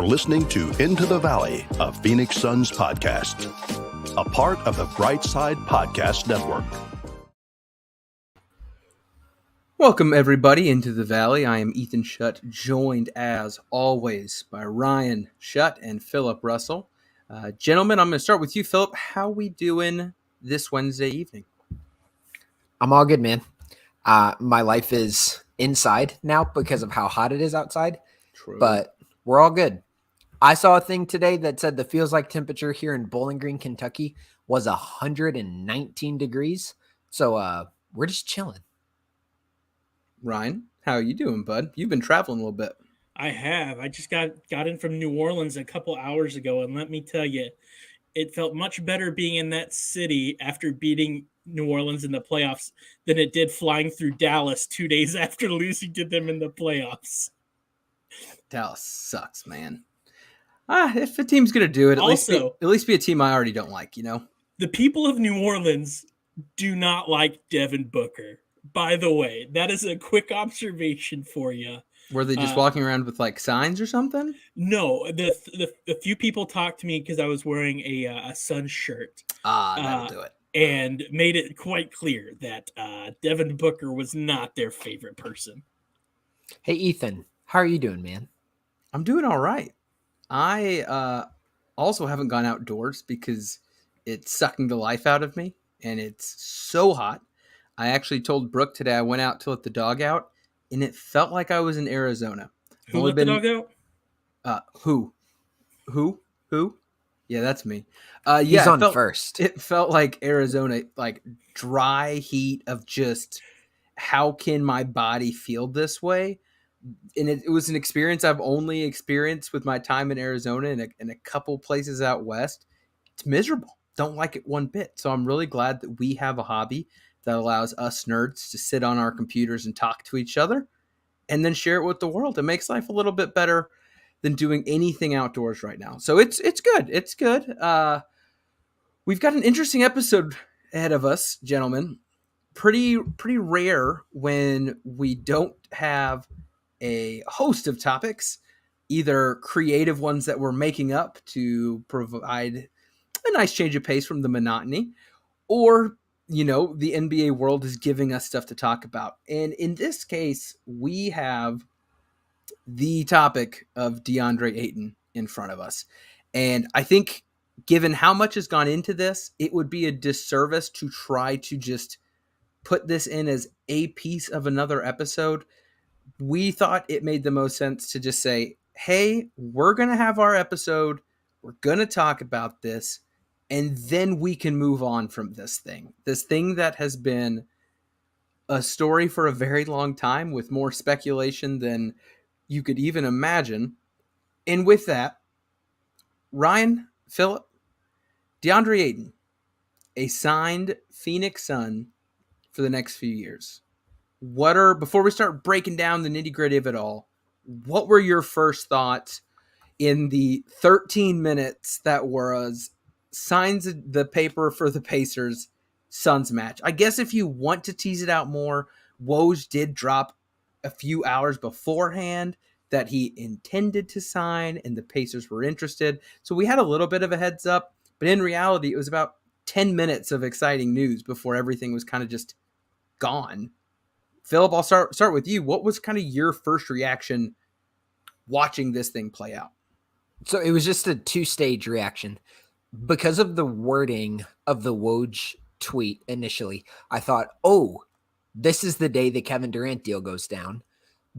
listening to Into the Valley, a Phoenix Suns podcast, a part of the Brightside Podcast Network. Welcome, everybody, into the Valley. I am Ethan Schutt, joined, as always, by Ryan Schutt and Philip Russell. Gentlemen, I'm going to start with you, Philip. How we doing this Wednesday evening? I'm all good, man. My life is inside now because of how hot it is outside. True. But we're all good. I saw a thing today that said the feels like temperature here in Bowling Green, Kentucky was 119 degrees. So we're just chilling. Ryan, how are you doing, bud? You've been traveling a little bit. I have. I just got in from New Orleans a couple hours ago, and let me tell you, it felt much better being in that city after beating New Orleans in the playoffs than it did flying through Dallas 2 days after losing to them in the playoffs. Dallas sucks, man. If a team's going to do it, at least be a team I already don't like, you know? The people of New Orleans do not like Devin Booker. By the way, that is a quick observation for you. Were they just walking around with like signs or something? No, the few people talked to me because I was wearing a Suns shirt. That'll do it. And made it quite clear that Devin Booker was not their favorite person. Hey, Ethan, how are you doing, man? I'm doing all right. I also haven't gone outdoors because it's sucking the life out of me, and it's so hot. I actually told Brooke today I went out to let the dog out, and it felt like I was in Arizona. Who let the dog out? Who? Yeah, that's me. He's on first. It felt like Arizona, like dry heat of just how can my body feel this way? And it was an experience I've only experienced with my time in Arizona and a couple places out west. It's miserable. Don't like it one bit. So I'm really glad that we have a hobby that allows us nerds to sit on our computers and talk to each other and then share it with the world. It makes life a little bit better than doing anything outdoors right now. So it's good. It's good. We've got an interesting episode ahead of us, gentlemen. Pretty rare when we don't have a host of topics, either creative ones that we're making up to provide a nice change of pace from the monotony, or, you know, the NBA world is giving us stuff to talk about. And in this case, we have the topic of Deandre Ayton in front of us. And I think given how much has gone into this, it would be a disservice to try to just put this in as a piece of another episode. We thought it made the most sense to just say, hey, we're going to have our episode. We're going to talk about this. And then we can move on from this thing that has been a story for a very long time with more speculation than you could even imagine. And with that, Ryan, Philip, Deandre Ayton, a signed Phoenix Sun for the next few years. Before we start breaking down the nitty-gritty of it all, what were your first thoughts in the 13 minutes that was signs the paper for the Pacers Suns match? I guess if you want to tease it out more, Woj did drop a few hours beforehand that he intended to sign and the Pacers were interested. So we had a little bit of a heads up, but in reality, it was about 10 minutes of exciting news before everything was kind of just gone. Philip, I'll start with you. What was kind of your first reaction watching this thing play out? So it was just a two-stage reaction. Because of the wording of the Woj tweet initially, I thought, oh, this is the day the Kevin Durant deal goes down.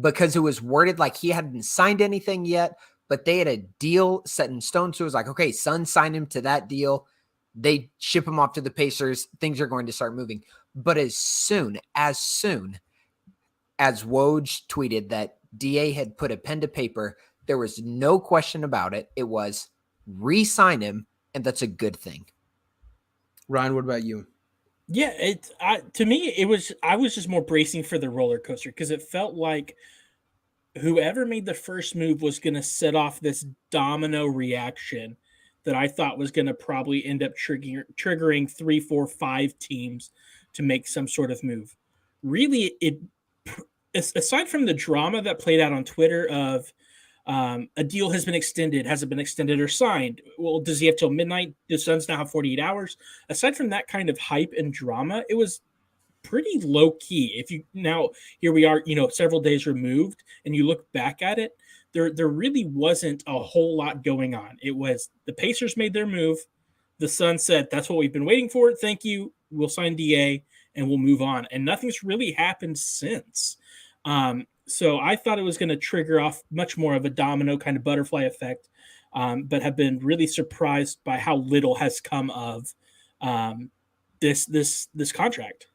Because it was worded like he hadn't signed anything yet, but they had a deal set in stone. So it was like, okay, Suns signed him to that deal. They ship him off to the Pacers. Things are going to start moving. But as soon as Woj tweeted that DA had put a pen to paper, there was no question about it. It was re-sign him, and that's a good thing. Ryan, what about you? Yeah, to me, I was just more bracing for the roller coaster because it felt like whoever made the first move was going to set off this domino reaction that I thought was going to probably end up triggering 3, 4, 5 teams to make some sort of move. Really, aside from the drama that played out on Twitter of A deal has been extended, has it been extended or signed? Well, does he have till midnight? The Suns now have 48 hours. Aside from that kind of hype and drama, it was pretty low key. If you now here we are, several days removed, and you look back at it, there really wasn't a whole lot going on. It was the Pacers made their move. The Suns said, "That's what we've been waiting for. Thank you. We'll sign DA and we'll move on." And nothing's really happened since. So I thought it was going to trigger off much more of a domino kind of butterfly effect, but have been really surprised by how little has come of this contract.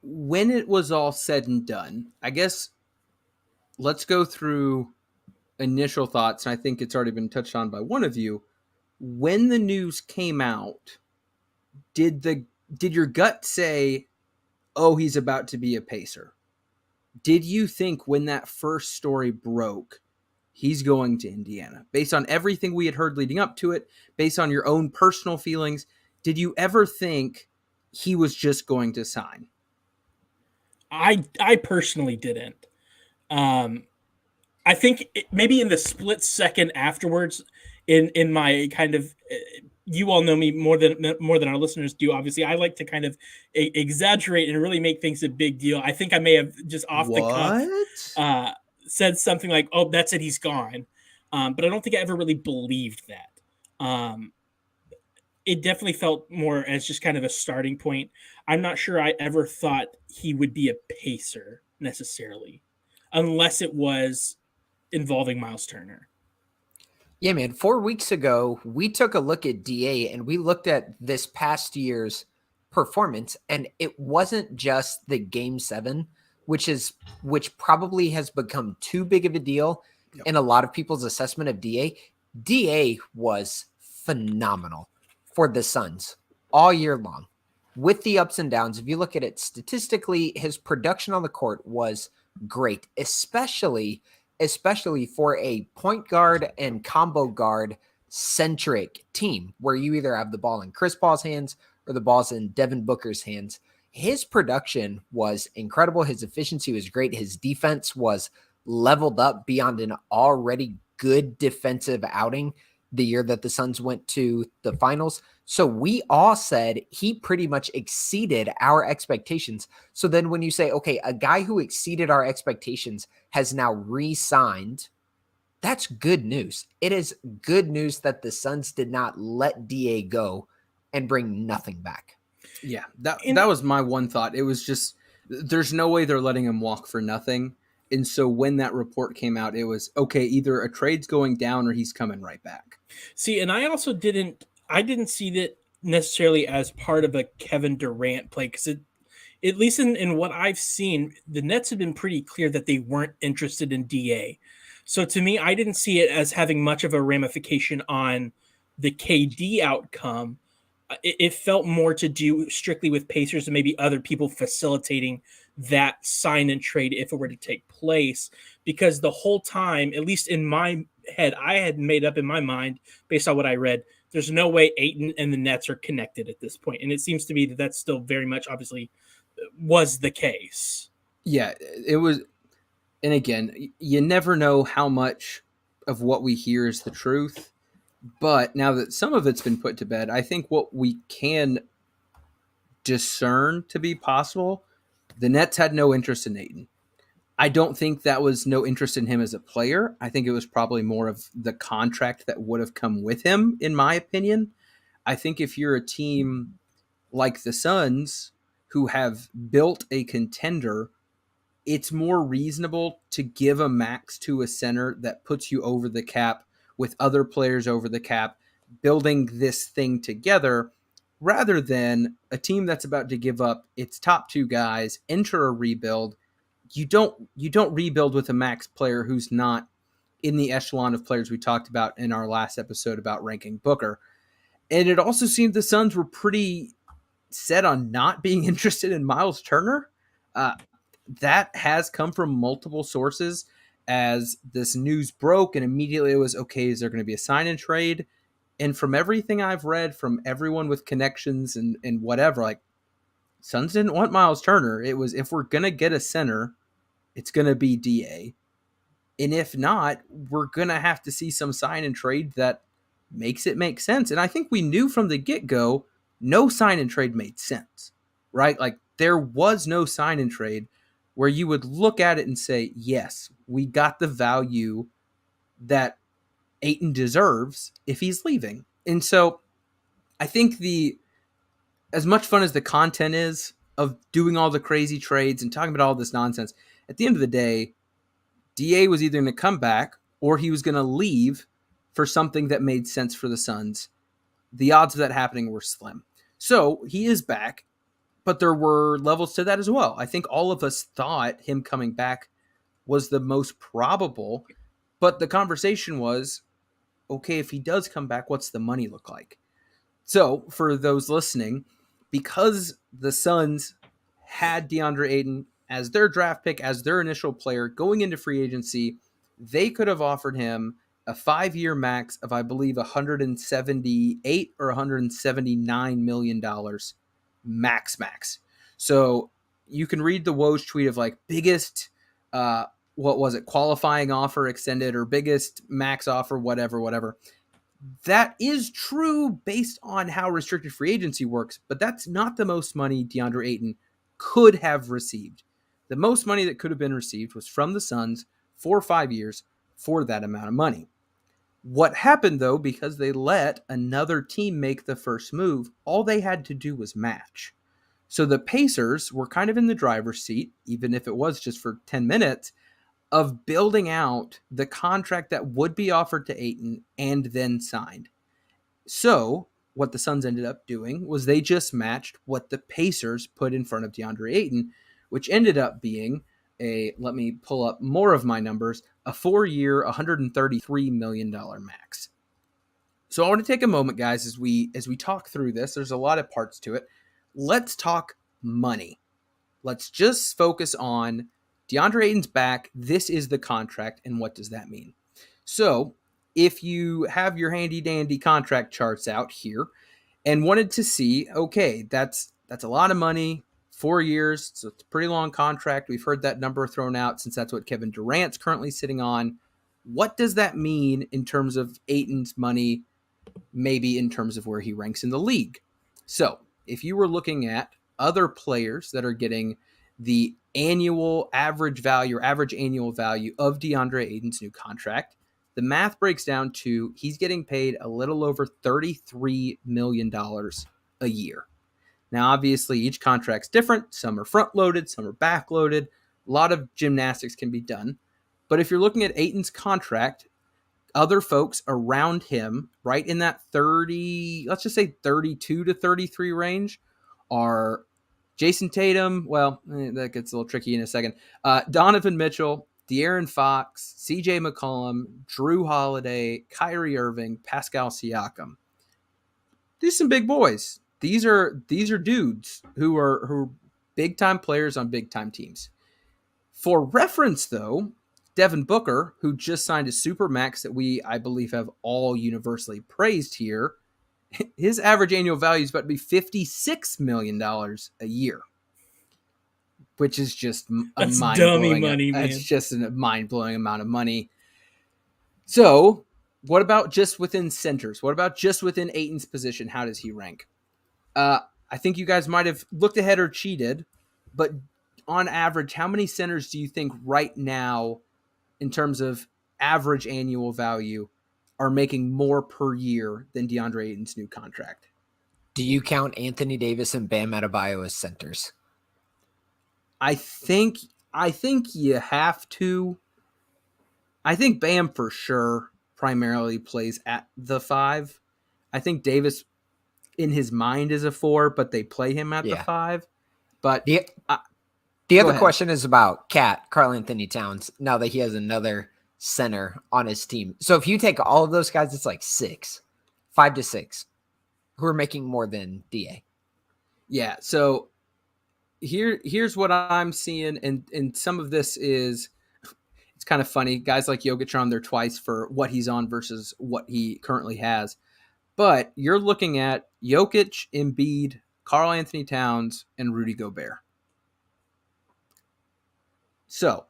When it was all said and done, I guess let's go through initial thoughts. And I think it's already been touched on by one of you. When the news came out, did your gut say, "Oh, he's about to be a Pacer"? Did you think when that first story broke, he's going to Indiana? Based on everything we had heard leading up to it, based on your own personal feelings, did you ever think he was just going to sign? I personally didn't. I think maybe in the split second afterwards, in my kind of, you all know me more than our listeners do. Obviously, I like to kind of exaggerate and really make things a big deal. I think I may have just off the cuff said something like, "Oh, that's it, he's gone," but I don't think I ever really believed that. It definitely felt more as just kind of a starting point. I'm not sure I ever thought he would be a Pacer necessarily, unless it was involving Miles Turner. Yeah, man. 4 weeks ago, we took a look at DA and we looked at this past year's performance, and it wasn't just the Game 7, which probably has become too big of a deal in a lot of people's assessment of DA. DA was phenomenal for the Suns all year long, with the ups and downs. If you look at it statistically, his production on the court was great, especially for a point guard and combo guard centric team where you either have the ball in Chris Paul's hands or the ball's in Devin Booker's hands. His production was incredible. His efficiency was great. His defense was leveled up beyond an already good defensive outing the year that the Suns went to the finals. So we all said he pretty much exceeded our expectations. So then when you say, okay, a guy who exceeded our expectations has now re-signed, that's good news. It is good news that the Suns did not let DA go and bring nothing back. Yeah, that was my one thought. It was just, there's no way they're letting him walk for nothing. And so when that report came out, it was, okay, either a trade's going down or he's coming right back. See, and I also didn't see that necessarily as part of a Kevin Durant play, because at least in what I've seen, the Nets have been pretty clear that they weren't interested in DA. So to me, I didn't see it as having much of a ramification on the KD outcome. It felt more to do strictly with Pacers and maybe other people facilitating that sign and trade if it were to take place, because the whole time, at least in my head, I had made up in my mind based on what I read, there's no way Ayton and the Nets are connected at this point. And it seems to me that that's still very much obviously was the case. Yeah, it was. And again, you never know how much of what we hear is the truth. But now that some of it's been put to bed, I think what we can discern to be possible, the Nets had no interest in Ayton. I don't think that was no interest in him as a player. I think it was probably more of the contract that would have come with him, in my opinion. I think if you're a team like the Suns who have built a contender, it's more reasonable to give a max to a center that puts you over the cap with other players over the cap, building this thing together, rather than a team that's about to give up its top two guys, enter a rebuild. You don't rebuild with a max player who's not in the echelon of players we talked about in our last episode about ranking Booker. And it also seemed the Suns were pretty set on not being interested in Miles Turner. That has come from multiple sources as this news broke, and immediately it was, okay, is there going to be a sign and trade? And from everything I've read from everyone with connections and whatever, like, Suns didn't want Miles Turner. It was, if we're going to get a center, it's going to be DA. And if not, we're going to have to see some sign and trade that makes it make sense. And I think we knew from the get-go, no sign and trade made sense, right? Like there was no sign and trade where you would look at it and say, yes, we got the value that Ayton deserves if he's leaving. And so I think as much fun as the content is of doing all the crazy trades and talking about all this nonsense, at the end of the day, DA was either going to come back or he was going to leave for something that made sense for the Suns. The odds of that happening were slim. So he is back, but there were levels to that as well. I think all of us thought him coming back was the most probable, but the conversation was, okay, if he does come back, what's the money look like? So for those listening, because the Suns had DeAndre Ayton as their draft pick, as their initial player going into free agency, they could have offered him a 5-year max of, I believe, $178 or $179 million max. So you can read the Woj tweet of like biggest, what was it, qualifying offer extended or biggest max offer, whatever. That is true based on how restricted free agency works, but that's not the most money DeAndre Ayton could have received. The most money that could have been received was from the Suns for 5 years for that amount of money. What happened, though, because they let another team make the first move, all they had to do was match. So the Pacers were kind of in the driver's seat, even if it was just for 10 minutes, of building out the contract that would be offered to Ayton and then signed. So what the Suns ended up doing was they just matched what the Pacers put in front of DeAndre Ayton, which ended up being let me pull up more of my numbers, a 4-year, $133 million max. So I want to take a moment, guys, as we talk through this. There's a lot of parts to it. Let's talk money. Let's just focus on DeAndre Ayton's back. This is the contract, and what does that mean? So if you have your handy dandy contract charts out here and wanted to see, okay, that's a lot of money, 4 years, so it's a pretty long contract. We've heard that number thrown out since that's what Kevin Durant's currently sitting on. What does that mean in terms of Ayton's money, maybe in terms of where he ranks in the league? So if you were looking at other players that are getting the annual average value or average annual value of DeAndre Ayton's new contract, the math breaks down to he's getting paid a little over $33 million a year. Now, obviously, each contract's different. Some are front-loaded, some are back-loaded. A lot of gymnastics can be done. But if you're looking at Ayton's contract, other folks around him, right in that 30, let's just say 32 to 33 range, are Jason Tatum. Well, that gets a little tricky in a second. Donovan Mitchell, De'Aaron Fox, CJ McCollum, Drew Holiday, Kyrie Irving, Pascal Siakam. These are some big boys. These are dudes who are big time players on big time teams. For reference, though, Devin Booker, who just signed a super max that I believe have all universally praised here, his average annual value is about to be $56 million a year, which is just That's dummy money, man. It's just a mind-blowing amount of money. So what about just within centers? What about just within Ayton's position? How does he rank? I think you guys might have looked ahead or cheated, but on average, how many centers do you think right now, in terms of average annual value, are making more per year than DeAndre Ayton's new contract? Do you count Anthony Davis and Bam Adebayo as centers? I think you have to. I think Bam for sure primarily plays at the 5. I think Davis in his mind is a 4, but they play him at the 5. But the other question is about Karl Anthony Towns, now that he has another center on his team. So if you take all of those guys, it's like 5 to 6 who are making more than DA. Yeah. So here's what I'm seeing. And some of this is, it's kind of funny. Guys like Jokic are on there twice for what he's on versus what he currently has. But you're looking at Jokic, Embiid, Karl Anthony Towns, and Rudy Gobert. So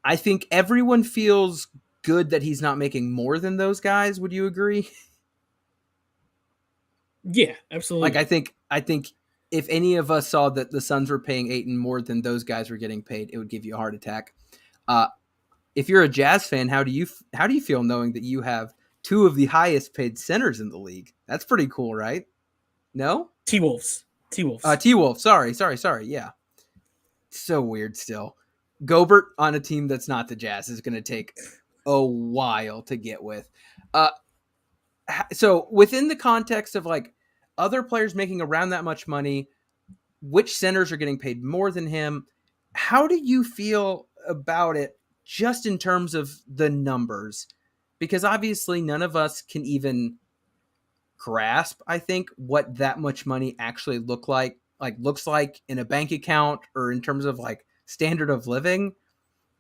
I think everyone feels good that he's not making more than those guys. Would you agree? Yeah, absolutely. Like, I think if any of us saw that the Suns were paying Ayton more than those guys were getting paid, it would give you a heart attack. If you're a Jazz fan, how do you feel knowing that you have two of the highest paid centers in the league? That's pretty cool, right? No? T-Wolves. T-Wolf. Sorry. Yeah. So weird still. Gobert on a team that's not the Jazz is going to take a while to get with. So within the context of like other players making around that much money, which centers are getting paid more than him? How do you feel about it just in terms of the numbers? Because obviously none of us can even grasp, I think, what that much money actually looks like in a bank account or in terms of like standard of living.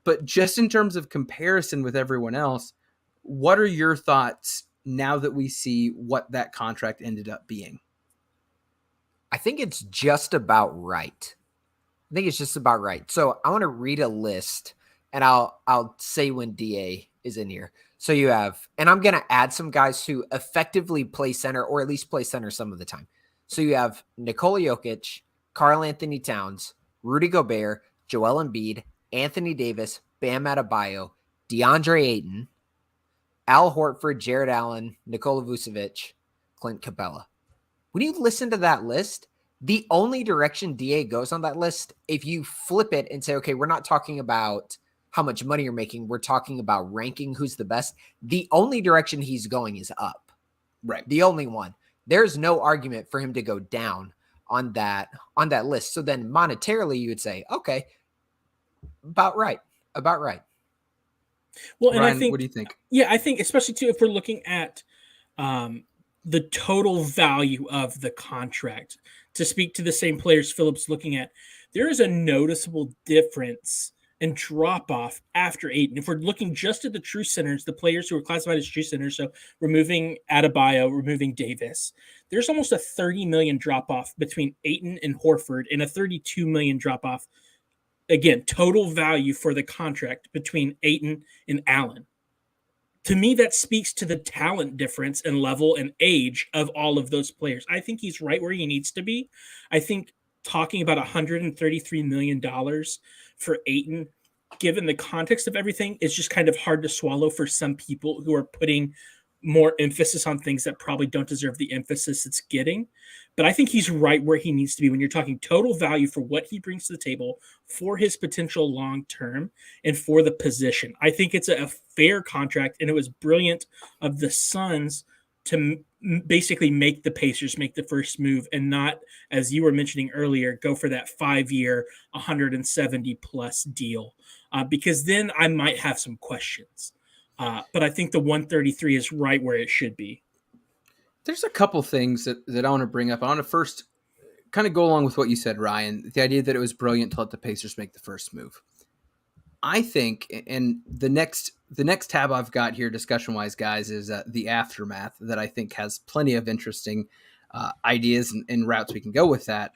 But just in terms of comparison with everyone else, what are your thoughts now that we see what that contract ended up being? I think it's just about right. So I want to read a list, and I'll say when DA is in here. So you have, and I'm going to add some guys who effectively play center, or at least play center some of the time. So you have Nikola Jokic, Karl Anthony Towns, Rudy Gobert, Joel Embiid, Anthony Davis, Bam Adebayo, DeAndre Ayton, Al Horford, Jared Allen, Nikola Vucevic, Clint Capella. When you listen to that list, the only direction DA goes on that list, if you flip it and say, okay, we're not talking about how much money you're making, we're talking about ranking who's the best, the only direction he's going is up. Right. The only one. There's no argument for him to go down on that list. So then monetarily you would say, okay, about right. Well, Ryan, and I think, what do you think? Yeah, I think especially too if we're looking at the total value of the contract, to speak to the same players Philip's looking at, there is a noticeable difference and drop off after Ayton. If we're looking just at the true centers, the players who are classified as true centers, so removing Adebayo, removing Davis, there's almost a 30 million drop off between Ayton and Horford, and a 32 million drop off. Again, total value for the contract between Ayton and Allen. To me, that speaks to the talent difference and level and age of all of those players. I think he's right where he needs to be. I think talking about $133 million for Ayton, given the context of everything, is just kind of hard to swallow for some people who are putting more emphasis on things that probably don't deserve the emphasis it's getting. But I think he's right where he needs to be when you're talking total value for what he brings to the table, for his potential long term, and for the position. I think it's a fair contract, and it was brilliant of the Suns to basically make the Pacers make the first move and not, as you were mentioning earlier, go for that 5-year, 170 plus deal, because then I might have some questions. But I think the 133 is right where it should be. There's a couple things that I want to bring up. I want to first kind of go along with what you said, Ryan, the idea that it was brilliant to let the Pacers make the first move. I think, and the next tab I've got here discussion-wise, guys, is the aftermath, that I think has plenty of interesting ideas and routes we can go with that.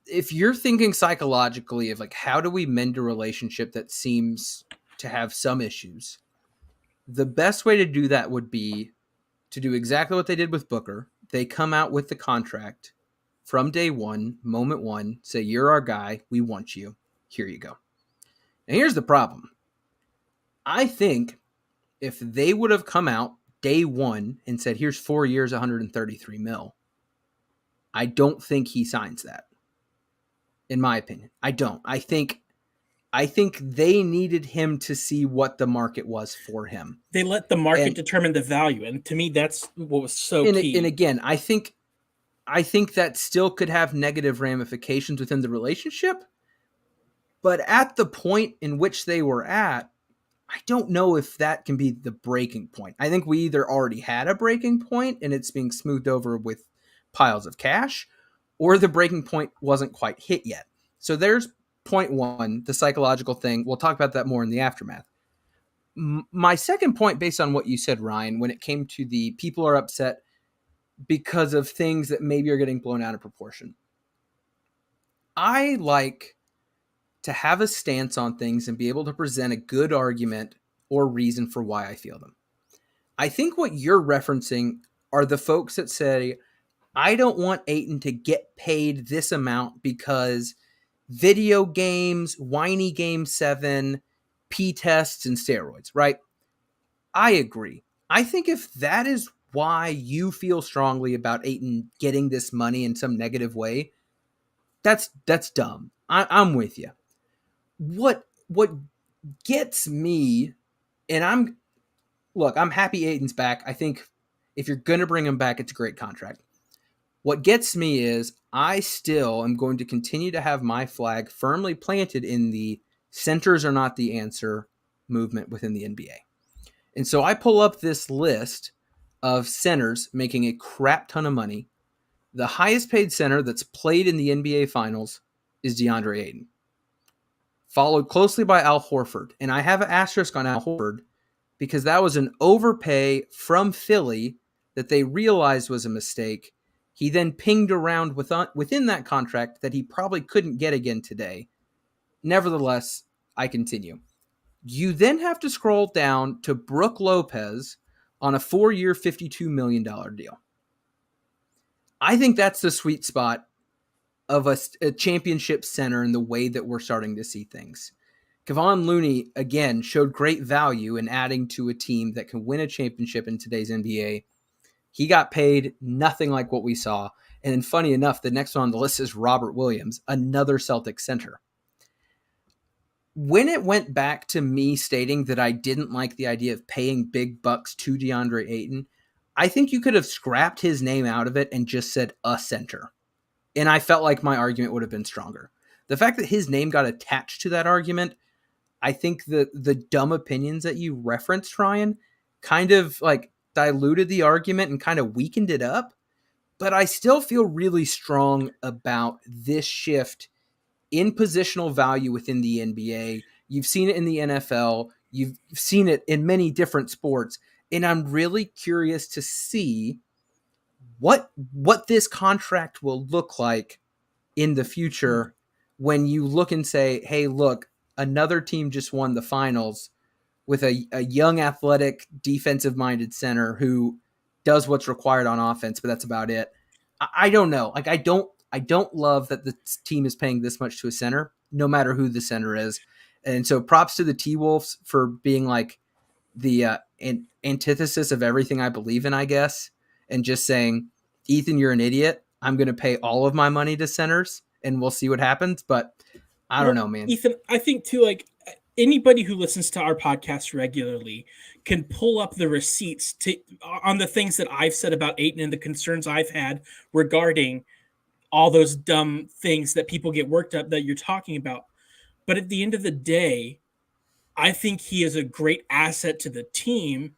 If you're thinking psychologically of like, how do we mend a relationship that seems to have some issues, the best way to do that would be to do exactly what they did with Booker. They come out with the contract from day one, moment one, say, you're our guy. We want you. Here you go. And here's the problem. I think if they would have come out day one and said, here's 4 years, 133 mil, I don't think he signs that. In my opinion, I don't. I think they needed him to see what the market was for him. They let the market determine the value, and to me, that's what was so key. And again, I think that still could have negative ramifications within the relationship. But at the point in which they were at, I don't know if that can be the breaking point. I think we either already had a breaking point and it's being smoothed over with piles of cash, or the breaking point wasn't quite hit yet. So there's point one, the psychological thing. We'll talk about that more in the aftermath. My second point, based on what you said, Ryan, when it came to the people are upset because of things that maybe are getting blown out of proportion. I like to have a stance on things and be able to present a good argument or reason for why I feel them. I think what you're referencing are the folks that say, I don't want Ayton to get paid this amount because video games, whiny game 7, P-tests, and steroids, right? I agree. I think if that is why you feel strongly about Ayton getting this money in some negative way, that's dumb. I'm with you. What gets me, and I'm happy Ayton's back. I think if you're going to bring him back, it's a great contract. What gets me is I still am going to continue to have my flag firmly planted in the centers are not the answer movement within the NBA. And so I pull up this list of centers making a crap ton of money. The highest paid center that's played in the NBA Finals is DeAndre Ayton, followed closely by Al Horford. And I have an asterisk on Al Horford because that was an overpay from Philly that they realized was a mistake. He then pinged around within that contract that he probably couldn't get again today. Nevertheless, I continue. You then have to scroll down to Brook Lopez on a 4-year, $52 million deal. I think that's the sweet spot of a championship center in the way that we're starting to see things. Kevon Looney, again, showed great value in adding to a team that can win a championship in today's NBA. He got paid nothing like what we saw. And then funny enough, the next one on the list is Robert Williams, another Celtic center. When it went back to me stating that I didn't like the idea of paying big bucks to DeAndre Ayton, I think you could have scrapped his name out of it and just said a center. And I felt like my argument would have been stronger. The fact that his name got attached to that argument, I think the dumb opinions that you referenced, Ryan, kind of like diluted the argument and kind of weakened it up. But I still feel really strong about this shift in positional value within the NBA. You've seen it in the NFL. You've seen it in many different sports. And I'm really curious to see what this contract will look like in the future when you look and say, hey, look, another team just won the finals with a young, athletic, defensive-minded center who does what's required on offense, but that's about it. I don't know. Like, I don't love that the team is paying this much to a center, no matter who the center is. And so props to the T-Wolves for being like the antithesis of everything I believe in, I guess, and just saying, Ethan, you're an idiot. I'm going to pay all of my money to centers, and we'll see what happens. But I don't know, man. Ethan, I think, too, like, anybody who listens to our podcast regularly can pull up the receipts on the things that I've said about Ayton and the concerns I've had regarding all those dumb things that people get worked up that you're talking about. But at the end of the day, I think he is a great asset to the team.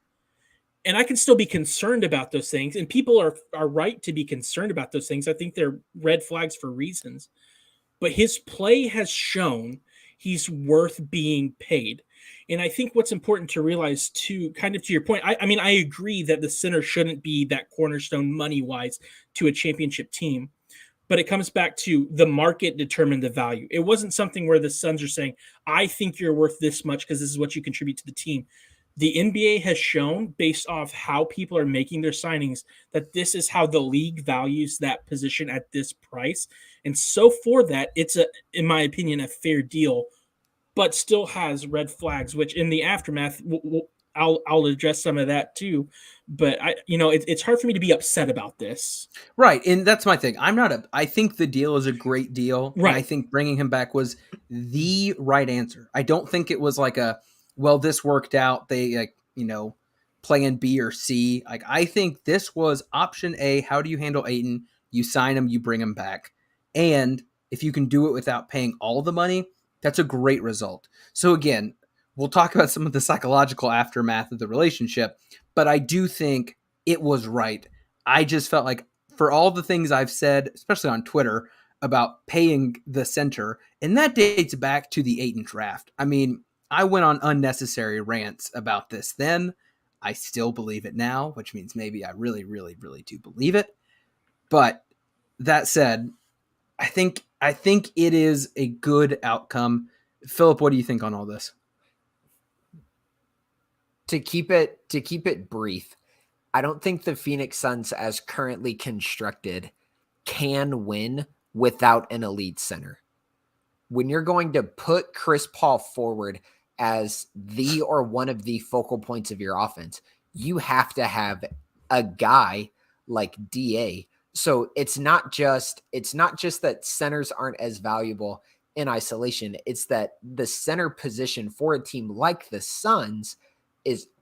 And I can still be concerned about those things. And people are right to be concerned about those things. I think they're red flags for reasons. But his play has shown he's worth being paid. And I think what's important to realize, too, kind of to your point, I mean, I agree that the center shouldn't be that cornerstone money-wise to a championship team. But it comes back to the market determined the value. It wasn't something where the Suns are saying, I think you're worth this much because this is what you contribute to the team. The NBA has shown, based off how people are making their signings, that this is how the league values that position at this price. And so for that, it's, in my opinion, a fair deal, but still has red flags, which in the aftermath, I'll address some of that too. But it's hard for me to be upset about this. Right. And that's my thing. I think the deal is a great deal. Right. And I think bringing him back was the right answer. I don't think it was like this worked out. They plan B or C. Like, I think this was option A. How do you handle Ayton? You sign him, you bring him back. And if you can do it without paying all the money, that's a great result. So again, we'll talk about some of the psychological aftermath of the relationship, but I do think it was right. I just felt like for all the things I've said, especially on Twitter, about paying the center, and that dates back to the Ayton draft. I mean, I went on unnecessary rants about this then. I still believe it now, which means maybe I really, really, really do believe it. But that said, I think it is a good outcome. Philip, what do you think on all this? To keep it brief, I don't think the Phoenix Suns, as currently constructed, can win without an elite center. When you're going to put Chris Paul forward as the or one of the focal points of your offense, you have to have a guy like DA. So it's not just that centers aren't as valuable in isolation. It's that the center position for a team like the Suns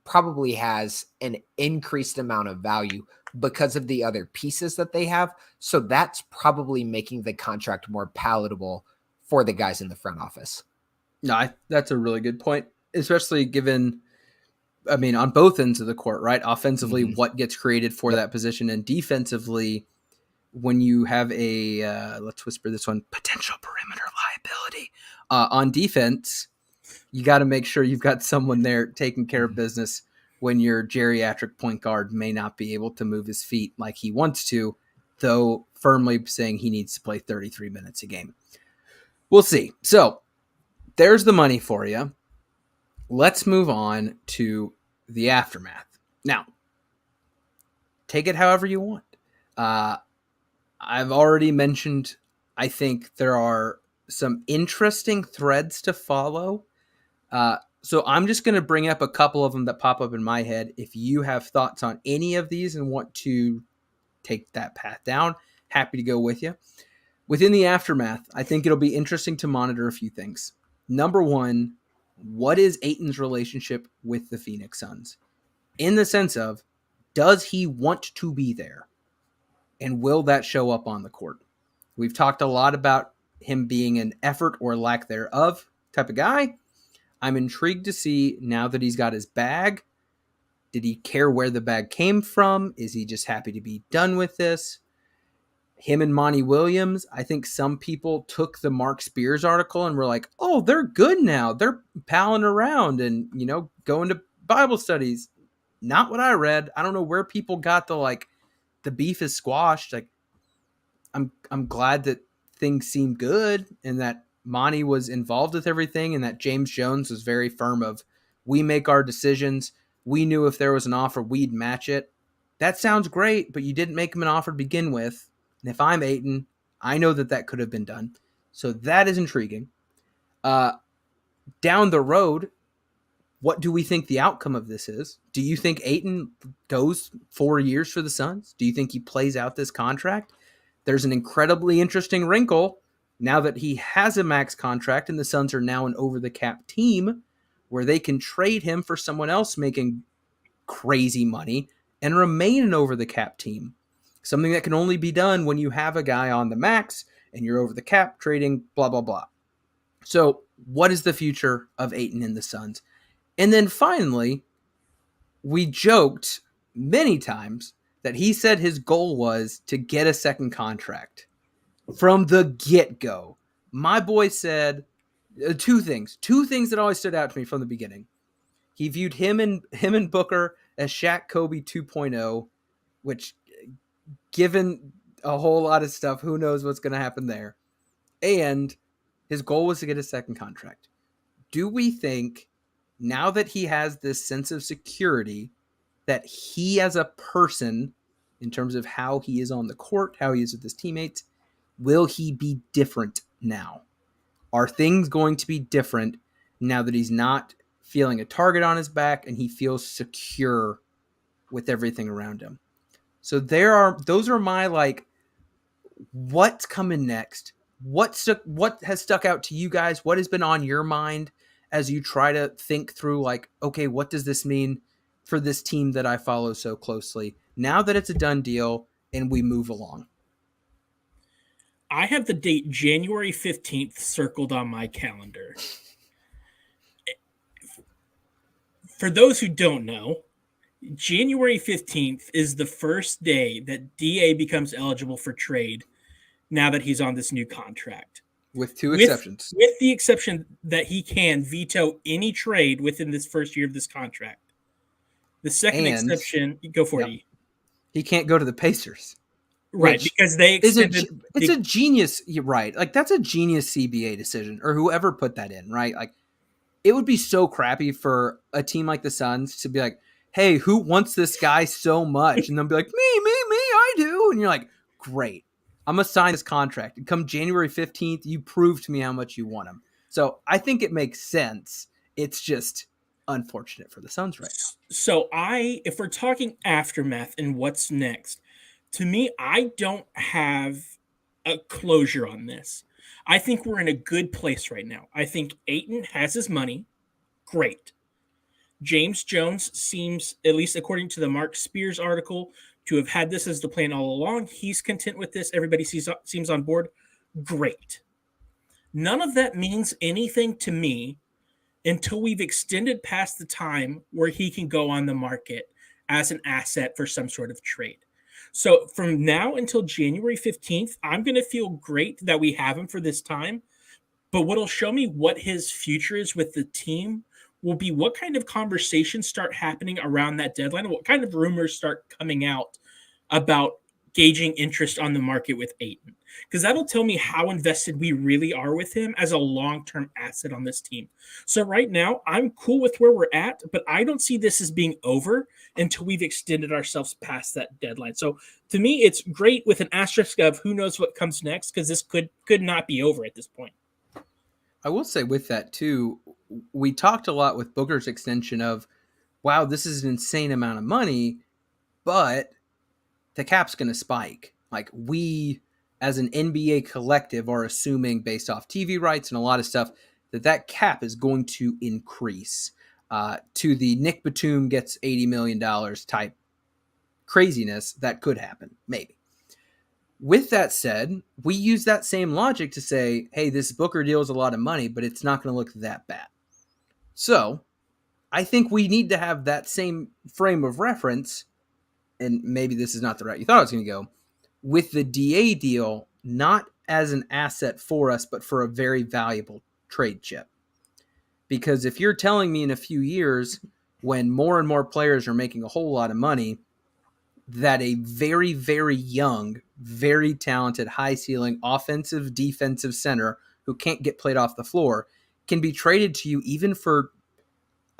probably has an increased amount of value because of the other pieces that they have. So that's probably making the contract more palatable for the guys in the front office. No, that's a really good point, especially given, I mean, on both ends of the court, right? Offensively, what gets created for that position, and defensively, when you have a, let's whisper this one, potential perimeter liability on defense, you got to make sure you've got someone there taking care of business when your geriatric point guard may not be able to move his feet like he wants to, though firmly saying he needs to play 33 minutes a game. We'll see. So there's the money for you. Let's move on to the aftermath. Now, take it however you want. I've already mentioned, I think there are some interesting threads to follow. So I'm just going to bring up a couple of them that pop up in my head. If you have thoughts on any of these and want to take that path down, happy to go with you. Within the aftermath, I think it'll be interesting to monitor a few things. Number one, what is Ayton's relationship with the Phoenix Suns? In the sense of, does he want to be there? And will that show up on the court? We've talked a lot about him being an effort or lack thereof type of guy. I'm intrigued to see, now that he's got his bag, did he care where the bag came from? Is he just happy to be done with this? Him and Monty Williams, I think some people took the Mark Spears article and were like, oh, they're good now. They're palling around and, going to Bible studies. Not what I read. I don't know where people got the beef is squashed. Like, I'm glad that things seem good and that Monty was involved with everything and that James Jones was very firm of, we make our decisions. We knew if there was an offer, we'd match it. That sounds great, but you didn't make him an offer to begin with. And if I'm Ayton, I know that could have been done. So that is intriguing. Down the road, what do we think the outcome of this is? Do you think Ayton goes 4 years for the Suns? Do you think he plays out this contract? There's an incredibly interesting wrinkle now that he has a max contract and the Suns are now an over-the-cap team where they can trade him for someone else making crazy money and remain an over-the-cap team. Something that can only be done when you have a guy on the max and you're over the cap trading, blah, blah, blah. So what is the future of Ayton and the Suns? And then finally, we joked many times that he said his goal was to get a second contract from the get-go. My boy said two things that always stood out to me from the beginning. He viewed him and Booker as Shaq Kobe 2.0, which, given a whole lot of stuff, who knows what's going to happen there. And his goal was to get a second contract. Do we think, now that he has this sense of security, that he as a person, in terms of how he is on the court, how he is with his teammates, will he be different now? Are things going to be different now that he's not feeling a target on his back and he feels secure with everything around him? So those are my what's coming next? What has stuck out to you guys? What has been on your mind as you try to think through okay, what does this mean for this team that I follow so closely now that it's a done deal and we move along? I have the date January 15th circled on my calendar. For those who don't know, January 15th is the first day that DA becomes eligible for trade now that he's on this new contract. With two exceptions. With the exception that he can veto any trade within this first year of this contract. The second exception, go for it. He can't go to the Pacers. Right, which because they is extended it's a genius. You're right. Like that's a genius CBA decision or whoever put that in, right? Like it would be so crappy for a team like the Suns to be like, hey, who wants this guy so much? And they'll be like, me, I do. And you're like, great. I'm going to sign this contract. And come January 15th, you prove to me how much you want him. So I think it makes sense. It's just unfortunate for the Suns right now. So if we're talking aftermath and what's next, to me, I don't have a closure on this. I think we're in a good place right now. I think Ayton has his money. Great. James Jones seems, at least according to the Mark Spears article, to have had this as the plan all along. He's content with this. Everybody seems on board. Great. None of that means anything to me until we've extended past the time where he can go on the market as an asset for some sort of trade. So from now until January 15th, I'm going to feel great that we have him for this time. But what'll show me what his future is with the team will be what kind of conversations start happening around that deadline, what kind of rumors start coming out about gauging interest on the market with Ayton. Because that'll tell me how invested we really are with him as a long-term asset on this team. So right now, I'm cool with where we're at, but I don't see this as being over until we've extended ourselves past that deadline. So to me, it's great with an asterisk of who knows what comes next, because this could not be over at this point. I will say with that too, we talked a lot with Booker's extension of, wow, this is an insane amount of money, but the cap's going to spike. Like we, as an NBA collective, are assuming based off TV rights and a lot of stuff that cap is going to increase to the Nick Batum gets $80 million type craziness that could happen, maybe. With that said, we use that same logic to say, hey, this Booker deal is a lot of money, but it's not going to look that bad. So I think we need to have that same frame of reference, and maybe this is not the route you thought I was going to go, with the DA deal, not as an asset for us, but for a very valuable trade chip. Because if you're telling me in a few years, when more and more players are making a whole lot of money, that a very, very young, very talented, high ceiling offensive, defensive center who can't get played off the floor can be traded to you even for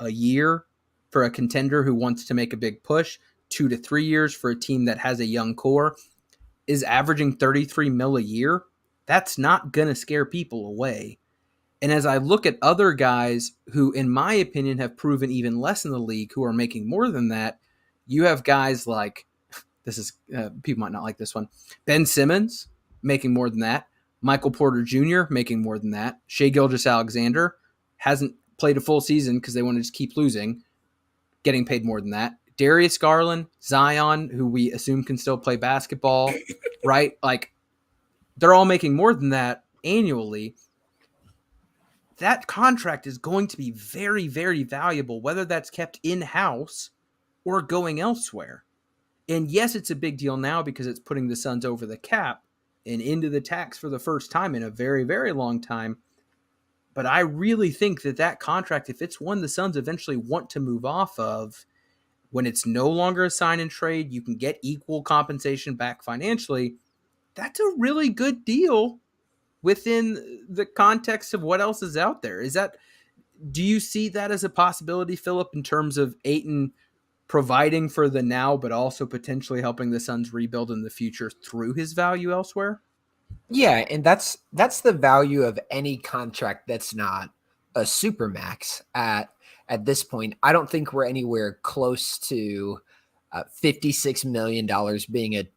a year for a contender who wants to make a big push, 2 to 3 years for a team that has a young core, is averaging 33 mil a year. That's not going to scare people away. And as I look at other guys who, in my opinion, have proven even less in the league who are making more than that, you have guys like, this is people might not like this one, Ben Simmons making more than that, Michael Porter Jr. making more than that, Shai Gilgeous-Alexander hasn't played a full season because they want to just keep losing, getting paid more than that, Darius Garland, Zion, who we assume can still play basketball, right? Like they're all making more than that annually. That contract is going to be very, very valuable, whether that's kept in-house or going elsewhere. And yes, it's a big deal now because it's putting the Suns over the cap and into the tax for the first time in a very, very long time. But I really think that contract, if it's one the Suns eventually want to move off of, when it's no longer a sign and trade, you can get equal compensation back financially. That's a really good deal within the context of what else is out there. Do you see that as a possibility, Philip, in terms of Ayton providing for the now, but also potentially helping the Suns rebuild in the future through his value elsewhere? Yeah, and that's the value of any contract that's not a supermax at this point. I don't think we're anywhere close to $56 million being a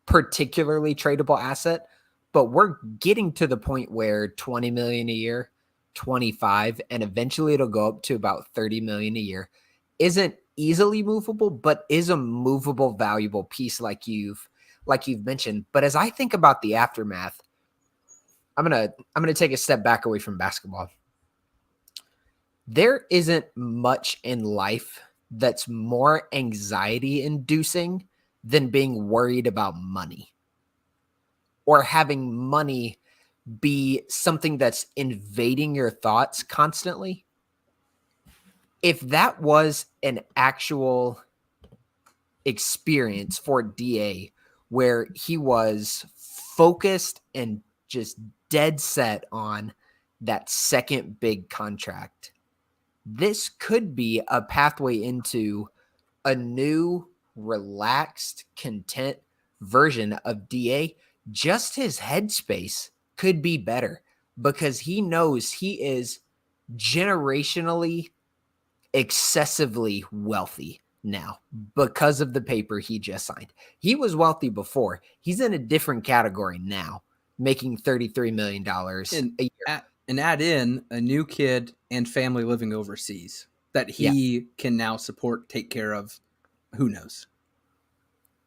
particularly tradable asset, but we're getting to the point where 20 million a year, 25, and eventually it'll go up to about 30 million a year isn't easily movable, but is a movable, valuable piece like you've mentioned. But as I think about the aftermath, I'm gonna take a step back away from basketball. There isn't much in life that's more anxiety inducing than being worried about money or having money be something that's invading your thoughts constantly. If that was an actual experience for DA where he was focused and just dead set on that second big contract. This could be a pathway into a new, relaxed, content version of DA. Just his headspace could be better because he knows he is generationally excessively wealthy now because of the paper he just signed. He was wealthy before. He's in a different category now, making $33 million a year. And add in a new kid and family living overseas that he can now support, take care of. Who knows?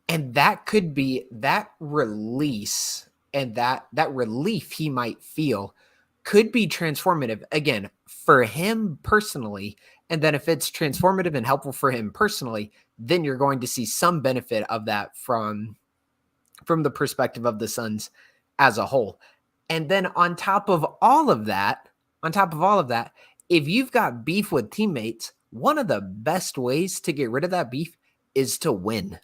And that could be that release and that relief he might feel could be transformative again for him personally. And then if it's transformative and helpful for him personally, then you're going to see some benefit of that from the perspective of the Suns as a whole. And then on top of all of that, if you've got beef with teammates, one of the best ways to get rid of that beef is to win.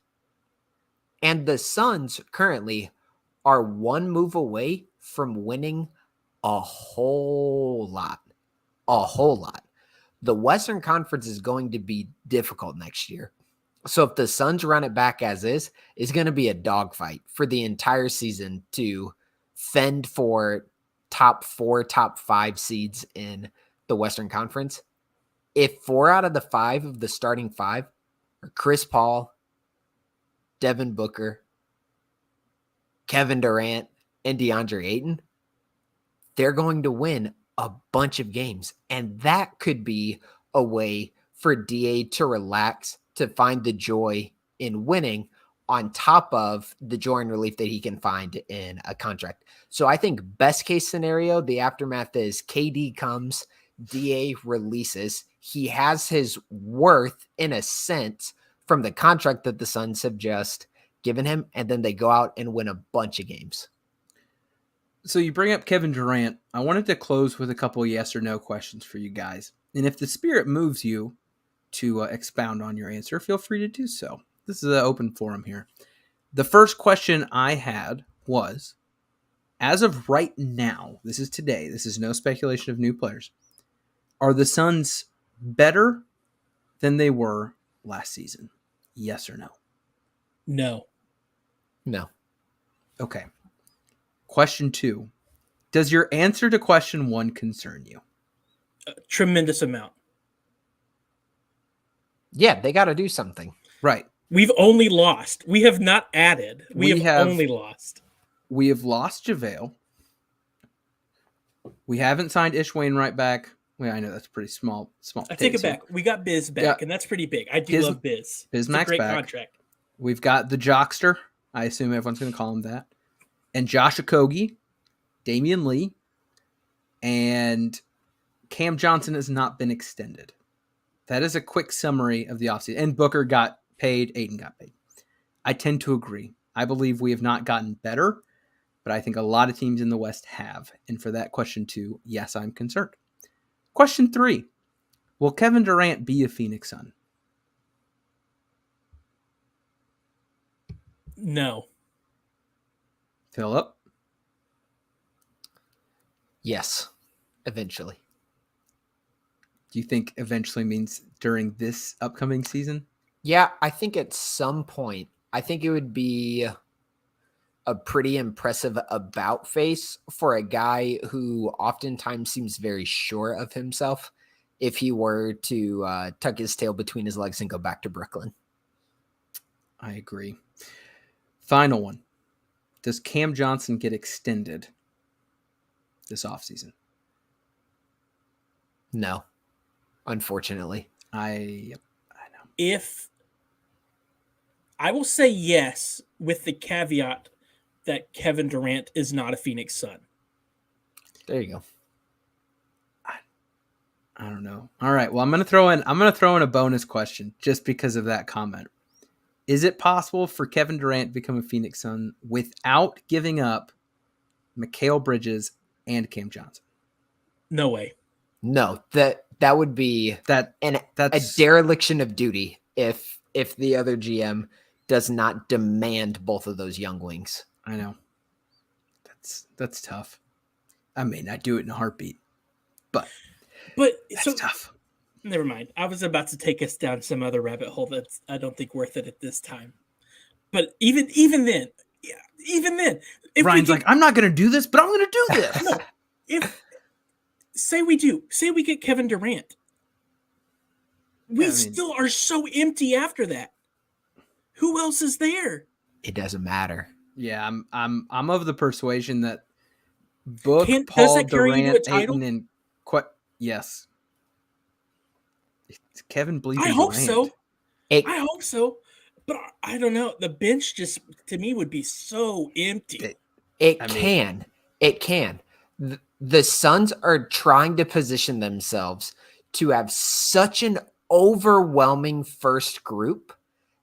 And the Suns currently are one move away from winning a whole lot. The Western Conference is going to be difficult next year. So if the Suns run it back as is, it's going to be a dogfight for the entire season to fend for top 4, top 5 seeds in the Western Conference. If 4 out of the 5 of the starting 5 are Chris Paul, Devin Booker, Kevin Durant, and DeAndre Ayton, they're going to win a bunch of games. And that could be a way for DA to relax, to find the joy in winning on top of the joy and relief that he can find in a contract. So I think best case scenario, the aftermath is KD comes, DA releases. He has his worth in a sense from the contract that the Suns have just given him, and then they go out and win a bunch of games. So you bring up Kevin Durant. I wanted to close with a couple of yes or no questions for you guys. And if the spirit moves you to expound on your answer, feel free to do so. This is an open forum here. The first question I had was, as of right now, this is today, this is no speculation of new players, are the Suns better than they were last season? Yes or no? No. Okay. Question 2. Does your answer to question 1 concern you? A tremendous amount. Yeah, they got to do something. Right. We've only lost. We have not added. We have only lost. We have lost JaVale. We haven't signed Ish Wainwright back. Well, I know that's pretty small. I take it back. We got Biz back, and that's pretty big. I do love Biz. Bismack's great back. Contract. We've got the Jockster. I assume everyone's going to call him that. And Josh Okogie, Damian Lee, and Cam Johnson has not been extended. That is a quick summary of the offseason. And Booker got paid. Ayton got paid. I tend to agree. I believe we have not gotten better, but I think a lot of teams in the West have. And for that question 2, yes, I'm concerned. Question 3, will Kevin Durant be a Phoenix Sun? No. Philip? Yes, eventually. Do you think eventually means during this upcoming season? Yeah, I think at some point, I think it would be a pretty impressive about face for a guy who oftentimes seems very sure of himself if he were to tuck his tail between his legs and go back to Brooklyn. I agree. Final one. Does Cam Johnson get extended this offseason? No, unfortunately. I know. If I will say yes, with the caveat that Kevin Durant is not a Phoenix Sun. There you go. I don't know. All right. Well, I'm going to throw in a bonus question just because of that comment. Is it possible for Kevin Durant to become a Phoenix Sun without giving up Mikal Bridges and Cam Johnson? No way. No, that would be a dereliction of duty if the other GM does not demand both of those young wings. I know. That's tough. I may not do it in a heartbeat, but that's so tough. never mind. I was about to take us down some other rabbit hole that's I don't think worth it at this time. But even then, if Ryan's like, I'm not going to do this, but I'm going to do this. no, say we get Kevin Durant, we still are so empty after that. Who else is there? It doesn't matter. Yeah, I'm of the persuasion that Book, Does Paul, that carry you to a Durant, title? Ayton, and yes. It's Kevin Bleeping I hope Durant. so. I hope so. But I don't know. The bench just, to me, would be so empty. It can. The Suns are trying to position themselves to have such an overwhelming first group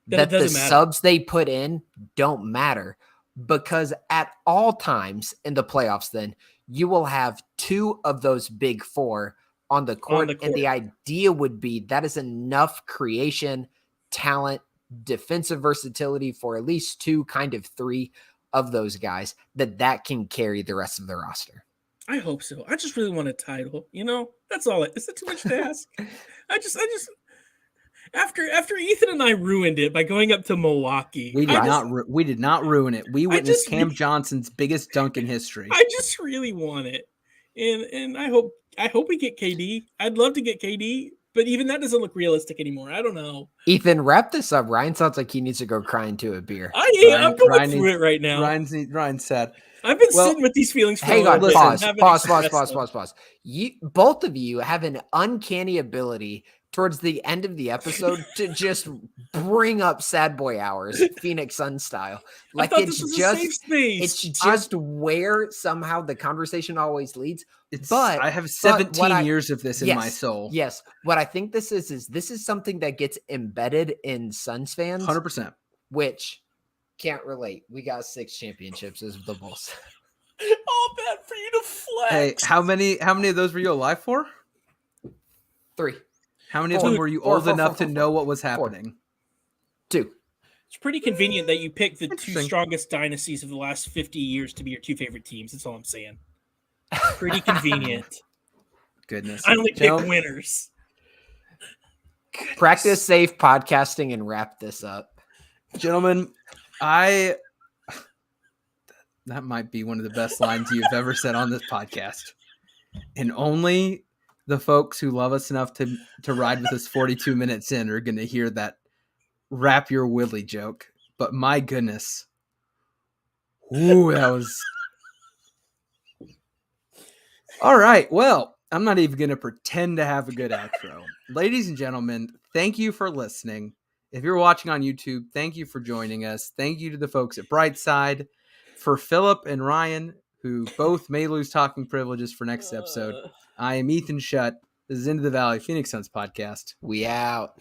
that the subs they put in don't matter, because at all times in the playoffs, then you will have two of those big four on the court. And the idea would be that is enough creation, talent, defensive versatility for at least two, kind of three of those guys that can carry the rest of the roster. I hope so. I just really want a title. That's all. Is it too much to ask? I just after Ethan and I ruined it by going up to Milwaukee. We did not ruin it. We witnessed Cam Johnson's biggest dunk in history. I just really want it. And I hope we get KD. I'd love to get KD, but even that doesn't look realistic anymore. I don't know. Ethan, wrap this up. Ryan sounds like he needs to go cry into a beer. I'm going through it right now. Ryan's sad. I've been sitting with these feelings for hang a on, while. Pause. Both of you have an uncanny ability towards the end of the episode to just bring up sad boy hours, Phoenix Sun style. Like I thought this was a safe space. It's just where somehow the conversation always leads. I have 17 years of this in my soul. Yes. What I think this is something that gets embedded in Suns fans. 100%. Which can't relate. We got 6 championships as the Bulls. All that for you to flex. Hey, how many of those were you alive for? 3. How many of them were you old enough to know what was happening? 2. It's pretty convenient that you picked the 2 strongest dynasties of the last 50 years to be your 2 favorite teams. That's all I'm saying. Pretty convenient. Goodness. I only pick winners. Practice safe podcasting and wrap this up. Gentlemen, that might be one of the best lines you've ever said on this podcast. And only the folks who love us enough to ride with us 42 minutes in are going to hear that wrap your willy joke. But my goodness. Ooh, that was... All right. Well, I'm not even going to pretend to have a good outro. Ladies and gentlemen, thank you for listening. If you're watching on YouTube, thank you for joining us. Thank you to the folks at Brightside. For Philip and Ryan, who both may lose talking privileges for next episode, I am Ethan Shutt. This is Into the Valley Phoenix Suns podcast. We out.